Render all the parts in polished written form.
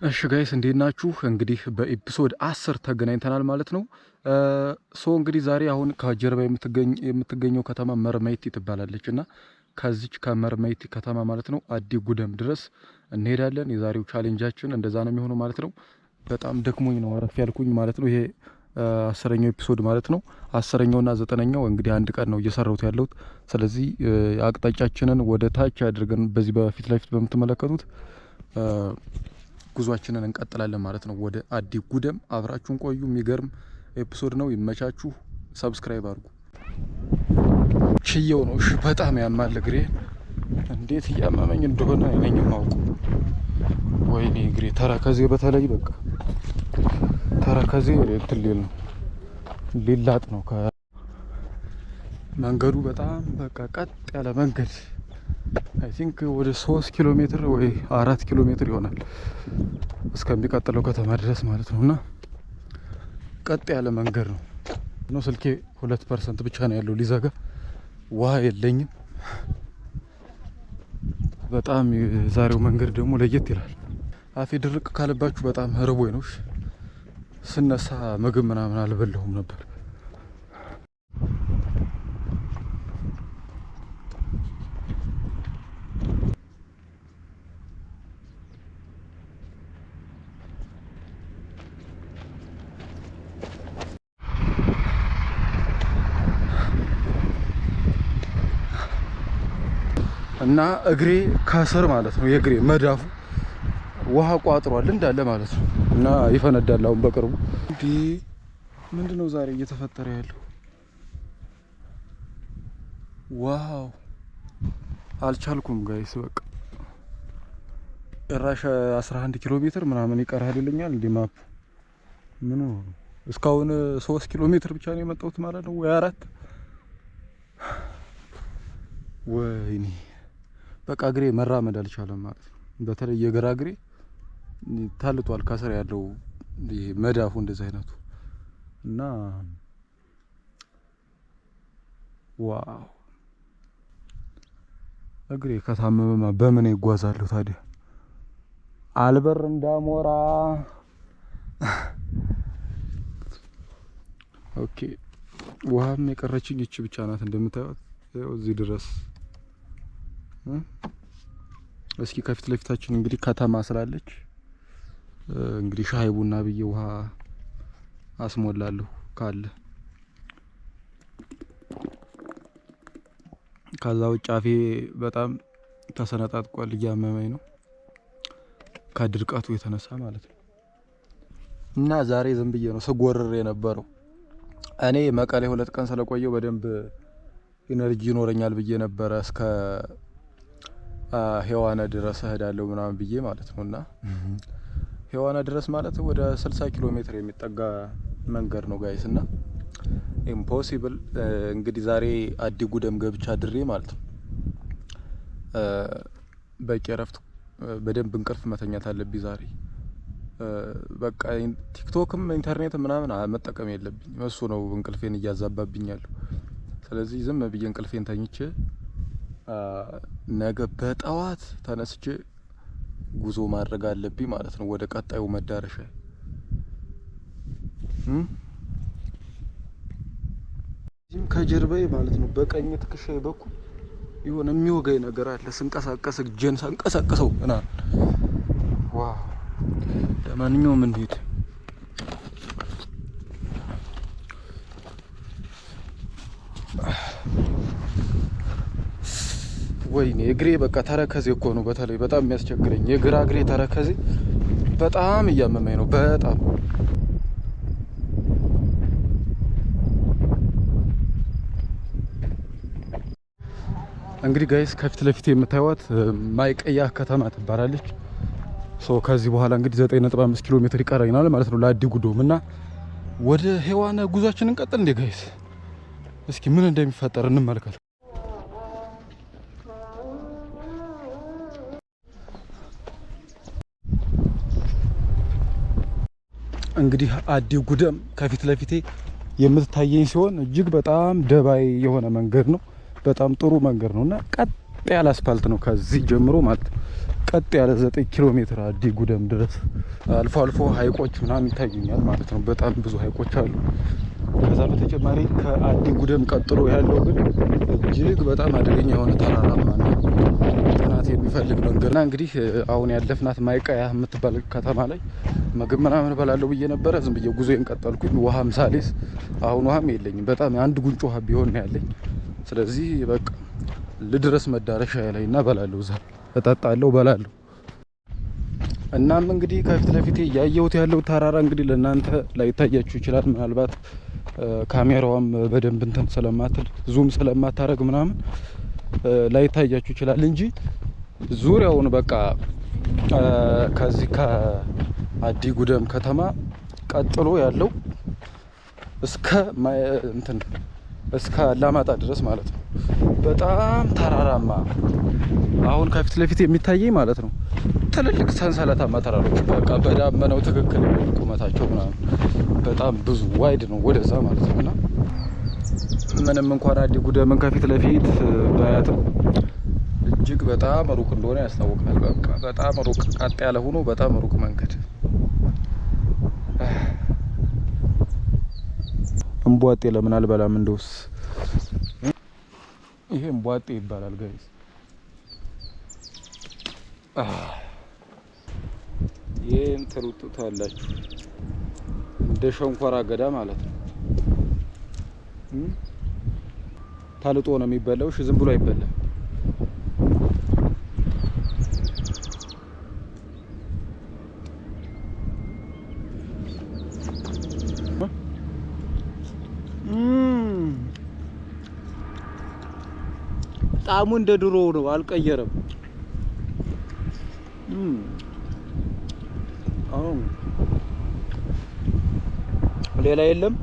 እሺ ጋይስ እንዴት ናችሁ? እንግዲህ በኤፒሶድ 10 ተገናኝተናል ማለት ነው። እንግዲህ ዛሬ አሁን ከጀርባ የምትገኘው ከተማ መርማይቲ ትባላለች እና ከዚች ከመርማይቲ ከተማ ማለት ነው አዲ ጉደም ድረስ እንሄዳለን። የዛሬው ቻሌንጃችን እንደዛ ነው የሚሆነው ማለት ነው። በጣም ደክሞኝ ነው አረፍ ያልኩኝ ማለት ነው። ይሄ 10ኛው ኤፒሶድ ማለት ነው። 10ኛውና 9ኛው እንግዲህ አንድ ቀን ነው እየሰራሁት ያለሁት። ስለዚህ አቅጣጫችንን ወደ ታች አድርገን በዚህ በፊት ለፊት በምትመለከቱት ጉዟችንን እንቀጥላለን ማለት ነው ወደ አዲ ጉደም። አብራችሁን ቆዩ። የሚገርም ኤፒሶድ ነው። ይመቻችሁ። ሰብስክራይብ አድርጉ። ችየው ነው። እሺ በጣም ያማል እግሬ። እንዴት እያመመኝ እንደሆነ እኔም ማውቁ። ወይኔ እግሬ ተረከዜ፣ በተለይ በቃ ተረከዜ እንትን ሊል ነው ሊላጥ ነው። መንገዱ በጣም በቃ ቀጥ ያለ መንገድ አይ ቲንክ ወደ 3 ኪሎ ሜትር ወይ 4 ኪሎ ሜትር ይሆናል እስከሚቀጥለው ከተማ ድረስ ማለት ነውና ቀጥ ያለ መንገድ ነው። ስልኬ 2% ብቻ ነው ያለው ሊዘጋ። ውሃ የለኝም። በጣም ዛሬው መንገድ ደግሞ ለየት ይላል። አፌ ድርቅ ካለባችሁ በጣም ርቦኝ ነው። ስነሳ ምግብ ምናምን አልበላሁም ነበር። እና እግሬ ከስር ማለት ነው የእግሬ መዳፉ ውሃ ቋጥሯል እንዳለ ማለት ነው። እና ይፈነዳል አሁን በቅርቡ። እንዴ ምንድነው ዛሬ እየተፈጠረ ያለው? ዋው አልቻልኩም ጋይስ። በቃ ጭራሽ 11 ኪሎ ሜትር ምናምን ይቀራል ይለኛል እንዴ ማፕ። ምን ነው እስካሁን 3 ኪሎ ሜትር ብቻ ነው የመጣሁት ማለት ነው ወይ 4። ወይኔ በቃ እግሬ መራመድ አልቻለም ማለት ነው። በተለይ የግራ እግሬ ታልጧል ከስር ያለው መዳፉ እንደዚህ አይነቱ እና ዋው እግሬ ከታመመማ በምን ይጓዛለሁ ታዲያ? አልበር እንዳሞራ። ኦኬ ውሃም የቀረችኝ እቺ ብቻ ናት እንደምታዩት እዚህ ድረስ። እስኪ ከፊት ለፊታችን እንግዲህ ከተማ ስላለች እንግዲህ ሻይ ቡና ብዬ ውሃ አስሞላለሁ ካለ። ከዛ ውጭ አፌ በጣም ተሰነጣጥቋል፣ እያመመኝ ነው ከድርቀቱ የተነሳ ማለት ነው። እና ዛሬ ዝም ብዬ ነው ስጎርር የነበረው። እኔ መቀሌ 2 ቀን ስለቆየው በደንብ ኢነርጂ ይኖረኛል ብዬ ነበረ እስከ ሄዋና ድረስ እሄዳለሁ ምናምን ብዬ ማለት ነውና ሄዋና ድረስ ማለት ወደ 60 ኪሎ ሜትር የሚጠጋ መንገድ ነው ጋይስ። እና ኢምፖሲብል እንግዲህ ዛሬ አዲ ጉደም ገብቻ ድሬ ማለት ነው በቂ እረፍት በደንብ እንቅልፍ መተኛት አለብኝ ዛሬ። በቃ ቲክቶክም ኢንተርኔት ምናምን መጠቀም የለብኝም። እሱ ነው እንቅልፌን እያዛባብኛል። ስለዚህ ዝም ብዬ እንቅልፌን ተኝቼ ነገ በጠዋት ተነስቼ ጉዞ ማድረግ አለብኝ ማለት ነው ወደ ቀጣዩ መዳረሻ። እዚህም ከጀርባዬ ማለት ነው በቀኝ ትከሻዬ በኩል የሆነ የሚወጋኝ ነገር አለ ስንቀሳቀስ፣ እጄን ሳንቀሳቀሰው እና ዋው። ለማንኛውም እንሂድ። ወይኔ እግሬ በቃ ተረከዜ እኮ ነው በተለይ በጣም የሚያስቸግረኝ የግራ እግሬ ተረከዜ በጣም እያመመኝ ነው በጣም። እንግዲህ ጋይስ ከፊት ለፊት የምታዩት ማይቀያ ከተማ ትባላለች። ከዚህ በኋላ እንግዲህ 9.5 ኪሎ ሜትር ይቀረኛል ማለት ነው ለአዲ ጉደም። እና ወደ ሄዋና ጉዟችንን እንቀጥል እንዴ ጋይስ። እስኪ ምን እንደሚፈጠር እንመልከት። እንግዲህ አዲ ጉደም ከፊት ለፊቴ የምትታየኝ ሲሆን እጅግ በጣም ደባይ የሆነ መንገድ ነው። በጣም ጥሩ መንገድ ነውና ቀጥ ያለ አስፋልት ነው ከዚህ ጀምሮ ማለት ነው። ቀጥ ያለ 9 ኪሎ ሜትር አዲ ጉደም ድረስ አልፎ አልፎ ሀይቆች ምናምን ይታዩኛል ማለት ነው። በጣም ብዙ ሀይቆች አሉ። ከዛ በተጨማሪ ከአዲ ጉደም ቀጥሎ ያለው ግን እጅግ በጣም አደገኛ የሆነ ተራራማና ጥናት የሚፈልግ መንገድ ና እንግዲህ አሁን ያለፍናት ማይቃያ የምትባል ከተማ ላይ ምግብ ምናምን እበላለሁ ብዬ ነበረ። ዝም ብዬ ጉዞዬን ቀጠልኩኝ። ውሃም ሳሌስ አሁን ውሃም የለኝም። በጣም አንድ ጉንጭ ውሃ ቢሆን ነው ያለኝ። ስለዚህ በቃ ልድረስ መዳረሻ ላይ እና እበላለሁ፣ እዛ እጠጣለሁ፣ እበላለሁ። እናም እንግዲህ ከፊት ለፊቴ እያየሁት ያለው ተራራ እንግዲህ ለእናንተ ላይታያችሁ ይችላል። ምናልባት ካሜራዋም በደንብ እንትን ስለማትል ዙም ስለማታረግ ምናምን ላይታያችሁ ይችላል እንጂ ዙሪያውን በቃ ከዚህ ከአዲ ጉደም ከተማ ቀጥሎ ያለው እስከ አላማጣ ድረስ ማለት ነው። በጣም ተራራማ አሁን ከፊት ለፊት የሚታየኝ ማለት ነው ትልልቅ ሰንሰለታማ ተራሮች በቃ በዳመናው ትክክል ቁመታቸው ምናምን በጣም ብዙ ዋይድ ነው ወደዛ ማለት ነው። እና ምንም እንኳን አዲ ጉደምን ከፊት ለፊት ባያትም እጅግ በጣም ሩቅ እንደሆነ ያስታውቃል። በቃ በጣም ሩቅ ቀጥ ያለ ሆኖ በጣም ሩቅ መንገድ። እምቧጤ ለምን አልበላም? እንደውስ ይሄ እምቧጤ ይባላል ጋይስ። ይሄን ትሩጡታላችሁ እንደ ሸንኮራ አገዳ ማለት ነው። ታልጦ ነው የሚበላው። እሺ ዝም ብሎ አይበላም። ጣዕሙ እንደ ድሮ ነው፣ አልቀየረም። ሌላ የለም።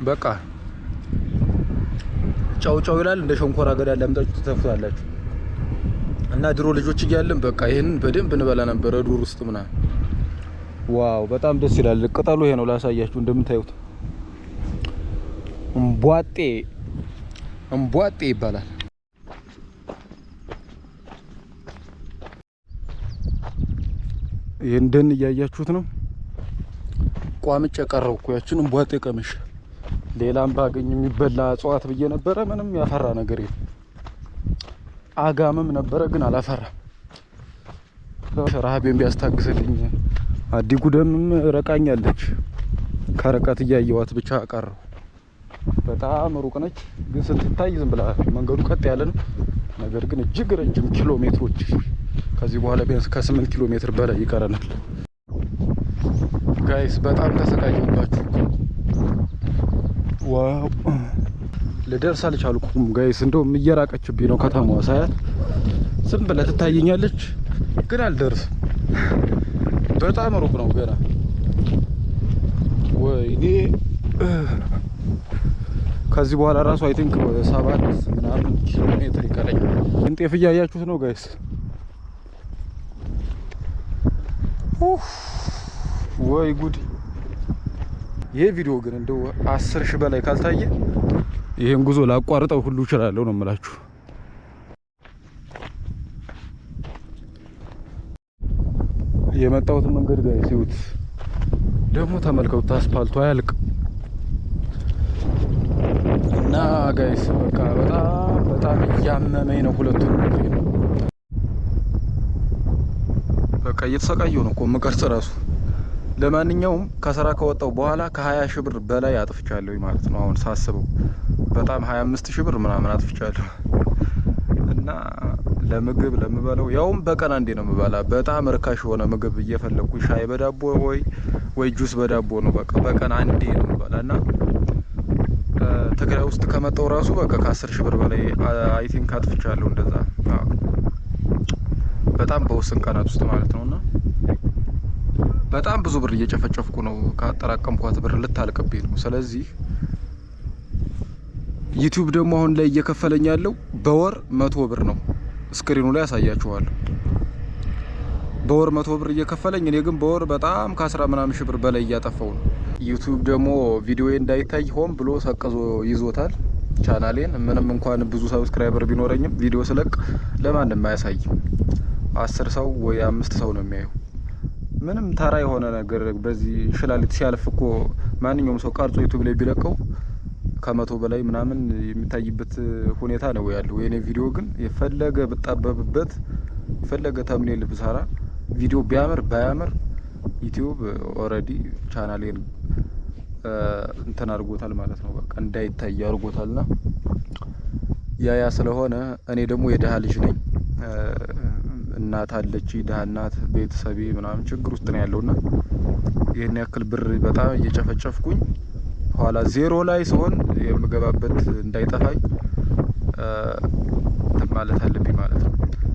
በቃ ጫው ጫው ይላል። እንደ ሸንኮራ አገዳ ለምጣችሁ ትተፉታላችሁ። እና ድሮ ልጆች እያለን በቃ ይሄንን በደንብ እንበላ ነበር ዱር ውስጥ ምናምን። ዋው በጣም ደስ ይላል። ቅጠሉ ይሄ ነው ላሳያችሁ። እንደምታዩት እምቧጤ ይባላል። ይሄን ደን እያያችሁት ነው። ቋምጬ ቀረው እኮ ያችን እምቧጤ ቀምሽ። ሌላም ባገኝ የሚበላ እጽዋት ብዬ ነበረ። ምንም ያፈራ ነገር የለም። አጋምም ነበረ ግን አላፈራም። ረሃቤን ቢያስታግስልኝ አዲ ጉደምም ረቃኛለች። ከርቀት እያየዋት ብቻ ቀረው። በጣም ሩቅ ነች ግን ስትታይ ዝም ብላ መንገዱ ቀጥ ያለ ነው። ነገር ግን እጅግ ረጅም ኪሎ ሜትሮች ከዚህ በኋላ ቢያንስ ከ8 ኪሎ ሜትር በላይ ይቀረናል። ጋይስ በጣም ተሰቃየሁባችሁ። ዋው ልደርስ አልቻልኩም ጋይስ። እንደውም እየራቀችብኝ ነው ከተማዋ። ሳያት ዝም ብላ ትታየኛለች ግን አልደርስም። በጣም ሩቅ ነው ገና። ወይኔ ከዚህ በኋላ ራሱ አይ ቲንክ 7 ምናምን ኪሎ ሜትር ይቀረኛል። እንጤፍ እያያችሁት ነው ጋይስ። ወይ ጉድ! ይሄ ቪዲዮ ግን እንደው 10,000 በላይ ካልታየ ይሄን ጉዞ ላቋርጠው ሁሉ እችላለሁ ነው የምላችሁ። የመጣሁት መንገድ ጋይስ ይሁት ደግሞ ተመልከቱት። አስፋልቱ አያልቅ እና ጋይስ በቃ በጣም እያመመኝ ነው። ሁለቱም በቃ እየተሰቃየሁ ነው እኮ መቀርጽ ራሱ። ለማንኛውም ከስራ ከወጣው በኋላ ከ20,000 ብር በላይ አጥፍቻለሁ ማለት ነው። አሁን ሳስበው በጣም 25,000 ብር ምናምን አጥፍቻለሁ። እና ለምግብ ለምበለው ያውም በቀን አንዴ ነው የምበላ። በጣም ርካሽ የሆነ ምግብ እየፈለኩ ሻይ በዳቦ ወይ ጁስ በዳቦ ነው በቃ በቀን አንዴ ነው የምበላና ትግራይ ውስጥ ከመጣው ራሱ በቃ ከ10,000 ብር በላይ አይ ቲንክ አጥፍቻለሁ። እንደዛ በጣም በውስን ቀናት ውስጥ ማለት ነውና በጣም ብዙ ብር እየጨፈጨፍኩ ነው። ካጠራቀምኳት ብር ልታልቅብኝ ነው። ስለዚህ ዩቲዩብ ደግሞ አሁን ላይ እየከፈለኝ ያለው በወር 100 ብር ነው። ስክሪኑ ላይ ያሳያችኋለሁ። በወር 100 ብር እየከፈለኝ፣ እኔ ግን በወር በጣም ከ10 ምናምን ሺህ ብር በላይ እያጠፋው ነው። ዩቲዩብ ደግሞ ቪዲዮ እንዳይታይ ሆን ብሎ ሰቅዞ ይዞታል። ቻናሌን ምንም እንኳን ብዙ ሰብስክራይበር ቢኖረኝም ቪዲዮ ስለቅ ለማንም አያሳይም። 10 ሰው ወይ 5 ሰው ነው የሚያየው። ምንም ተራ የሆነ ነገር በዚህ ሽላሊት ሲያልፍ እኮ ማንኛውም ሰው ቀርጾ ዩቲዩብ ላይ ቢለቀው ከ100 በላይ ምናምን የሚታይበት ሁኔታ ነው ያለው። የኔ ቪዲዮ ግን የፈለገ ብጣበብበት የፈለገ ተምኔል ብሰራ ቪዲዮ ቢያምር ባያምር ዩቲዩብ ኦልሬዲ ቻናሌን እንትን አድርጎታል ማለት ነው። በቃ እንዳይታይ አድርጎታልና ያ ስለሆነ እኔ ደግሞ የደሃ ልጅ ነኝ። እናት አለች፣ ደሃ እናት፣ ቤተሰቤ ምናምን ችግር ውስጥ ነው ያለውና ይሄን ያክል ብር በጣም እየጨፈጨፍኩኝ ኋላ ዜሮ ላይ ሲሆን የምገባበት እንዳይጠፋኝ ማለት አለብኝ ማለት ነው።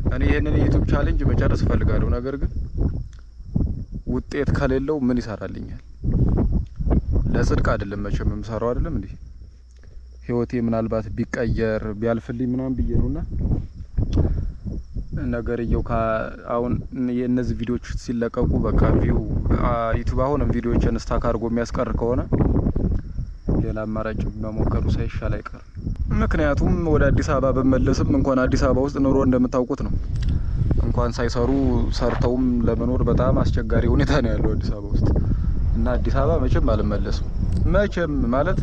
እኔ ይሄንን የዩቲዩብ ቻሌንጅ መጨረስ እፈልጋለሁ። ነገር ግን ውጤት ከሌለው ምን ይሰራልኛል? ለጽድቅ አይደለም መቼም የምሰራው አይደለም እንዴ። ህይወቴ ምናልባት ቢቀየር ቢያልፍልኝ ምናምን ብዬ ነውና ነገርየው አሁን የእነዚህ ቪዲዮዎች ሲለቀቁ በቃ ቪው ዩቲዩብ አሁንም ቪዲዮዎችን ስታክ አድርጎ የሚያስቀር ከሆነ ሌላ አማራጭ መሞከሩ ሳይሻል አይቀርም። ምክንያቱም ወደ አዲስ አበባ በመለስም እንኳን አዲስ አበባ ውስጥ ኑሮ እንደምታውቁት ነው። እንኳን ሳይሰሩ ሰርተውም ለመኖር በጣም አስቸጋሪ ሁኔታ ነው ያለው አዲስ አበባ ውስጥ እና አዲስ አበባ መቼም አልመለስም። መቼም ማለት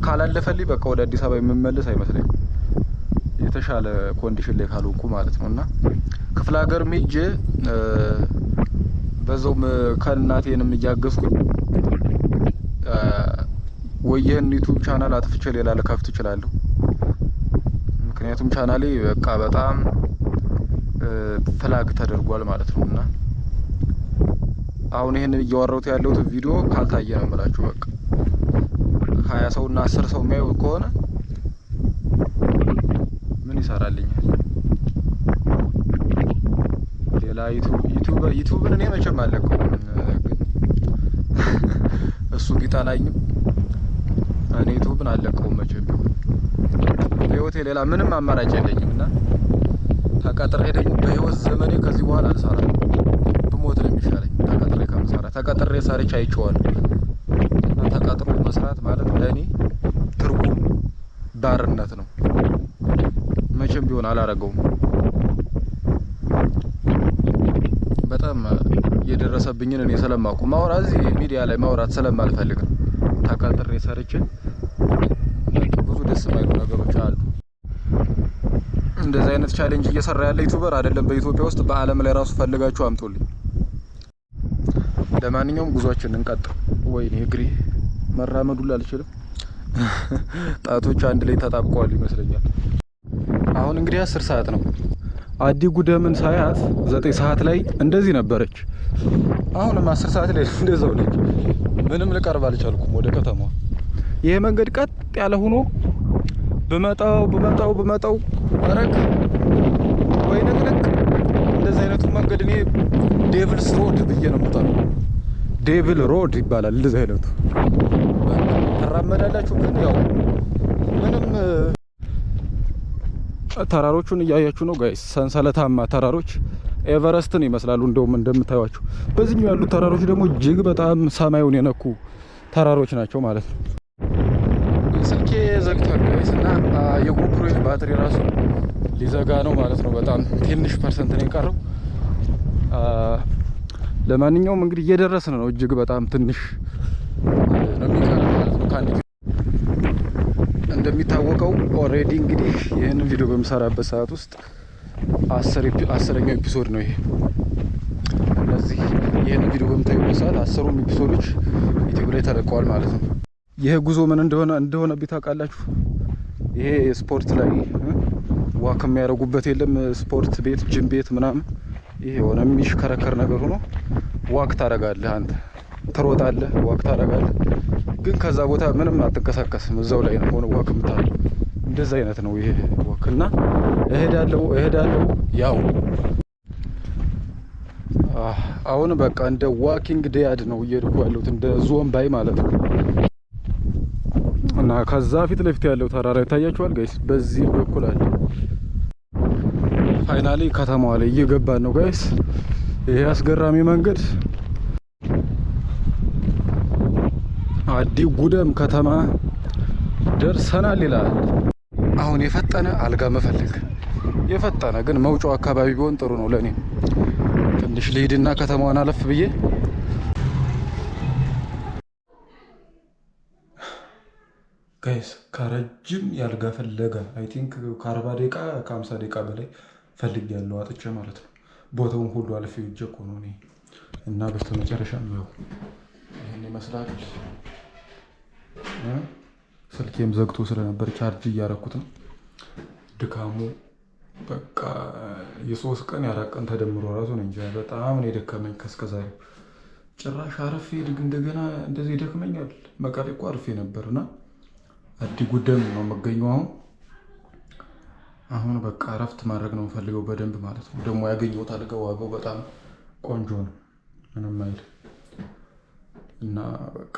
ካላለፈልኝ በቃ ወደ አዲስ አበባ የምመለስ አይመስለኝም። የተሻለ ኮንዲሽን ላይ ካልሆንኩ ማለት ነውና ክፍለ ሀገር ሄጄ በዛውም ከእናቴንም እያገዝኩኝ ወይን ዩቲዩብ ቻናል አጥፍቼ ሌላ ልከፍት እችላለሁ። ምክንያቱም ቻናሌ በቃ በጣም ፍላግ ተደርጓል ማለት ነውና አሁን ይሄንን እያወራሁት ያለሁት ቪዲዮ ካልታየ ነው የምላችሁ። በቃ 20 ሰው እና 10 ሰው የሚያዩ ከሆነ ምን ይሰራልኛል? ሌላ ዩቲዩብን እኔ መቼም አለቀውም። ግን እሱ ቢጠላኝም እኔ ዩቲዩብን አለቀውም መቼም ቢሆን። በህይወቴ ሌላ ምንም አማራጭ የለኝም እና ተቀጥሬ ደግሞ በህይወት ዘመኔ ከዚህ በኋላ አልሰራም። ብሞት ነው የሚሻለኝ ተቀጥሬ ከምሰራ። ተቀጥሬ ሰርቼ አይቼዋለሁ እና ተቀጥሮ መስራት ማለት ለእኔ ትርጉም ባርነት ነው። መቼም ቢሆን አላረገውም። በጣም የደረሰብኝን እኔ ስለማውቁ ማውራት እዚህ ሚዲያ ላይ ማውራት ስለማልፈልግ ነው። ተቀጥሬ ሰርቼ ብዙ ደስ የማይሉ ነገሮች አሉ። እንደዚህ አይነት ቻሌንጅ እየሰራ ያለ ዩቲዩበር አይደለም በኢትዮጵያ ውስጥ በአለም ላይ ራሱ ፈልጋችሁ አምጡልኝ። ለማንኛውም ጉዟችን እንቀጥል። ወይኔ እግሬ መራመዱላ አልችልም። ጣቶች አንድ ላይ ተጣብቀዋል ይመስለኛል። አሁን እንግዲህ 10 ሰዓት ነው። አዲ ጉደምን ሳያት 9 ሰዓት ላይ እንደዚህ ነበረች። አሁንም 10 ሰዓት ላይ እንደዛው ነች። ምንም ልቀርብ አልቻልኩም ወደ ከተማዋ። ይሄ መንገድ ቀጥ ያለ ሆኖ በመጣው አረግ ወይ ነቅነቅ እንደዚህ አይነቱ መንገድ እኔ ዴቪልስ ሮድ ብዬ ነው የምጠራው። ዴቪል ሮድ ይባላል እንደዚህ አይነቱ። ተራመዳላችሁ ግን ያው ምንም ተራሮቹን እያያችሁ ነው ጋይስ። ሰንሰለታማ ተራሮች ኤቨረስትን ይመስላሉ እንደውም እንደምታዩዋቸው። በዚህኛው ያሉት ተራሮች ደግሞ እጅግ በጣም ሰማዩን የነኩ ተራሮች ናቸው ማለት ነው። ስልኬ ዘግቷል ጋይስ እና የጎፕሮ ባትሪ ራሱ ሊዘጋ ነው ማለት ነው። በጣም ትንሽ ፐርሰንት ነው የቀረው። ለማንኛውም እንግዲህ እየደረስን ነው። እጅግ በጣም ትንሽ ነው የሚቀረው ማለት ነው ካንዲ። እንደሚታወቀው ኦሬዲ እንግዲህ ይህንን ቪዲዮ በምሰራበት ሰዓት ውስጥ 10ኛው ኤፒሶድ ነው ይሄ። እነዚህ ይህንን ቪዲዮ በምታዩበት ሰዓት 10ሩም ኤፒሶዶች ዩቲዩብ ላይ ተለቀዋል ማለት ነው። ይሄ ጉዞ ምን እንደሆነ ቢታውቃላችሁ። ይሄ ስፖርት ላይ ዋክ የሚያደርጉበት የለም ስፖርት ቤት ጂም ቤት ምናምን። ይሄ የሆነ የሚሽከረከር ነገር ሆኖ ዋክ ታደርጋለህ አንተ ትሮጣለህ፣ ዋክ ታደርጋለህ። ግን ከዛ ቦታ ምንም አትንቀሳቀስም፣ እዛው ላይ ነው ሆነ ዋክ የምታደርገው። እንደዛ አይነት ነው ይሄ ዋክና እሄዳለሁ ያው አሁን በቃ እንደ ዋኪንግ ዴያድ ነው እየሄድኩ ያለሁት እንደ ዞምባይ ማለት ነው። እና ከዛ ፊት ለፊት ያለው ተራራ ይታያችኋል ጋይስ። በዚህ በኩል አለ። ፋይናሊ ከተማዋ ላይ እየገባን ነው ጋይስ። ይሄ አስገራሚ መንገድ አዲ ጉደም ከተማ ደርሰናል ይላል። አሁን የፈጠነ አልጋ መፈለግ የፈጠነ ግን መውጫው አካባቢ ቢሆን ጥሩ ነው ለኔ። ትንሽ ልሂድና ከተማዋን አለፍ ብዬ ጋይስ ከረጅም ያልጋ ፍለጋ አይ ቲንክ ከ40 ደቂቃ ከ50 ደቂቃ በላይ ፈልግ ያለው አጥቼ ማለት ነው። ቦታውን ሁሉ አልፌ እጄ እኮ ነው እኔ እና በስተመጨረሻም ነው ይሄን ይመስላል። ስልኬም ዘግቶ ስለነበር ቻርጅ እያረኩት ነው። ድካሙ በቃ የ3 ቀን የ4 ቀን ተደምሮ ራሱ ነው እንጂ በጣም ነው የደከመኝ። ከስከዛሬው ጭራሽ አርፌ እንደገና እንደዚህ ይደክመኛል። መቀሌ እኮ አርፌ ነበርና አዲ ጉደም ነው የምገኘው። አሁን በቃ እረፍት ማድረግ ነው የምፈልገው በደንብ ማለት ነው። ደግሞ ያገኘሁት አልጋ ዋጋው በጣም ቆንጆ ነው፣ ምንም አይል እና በቃ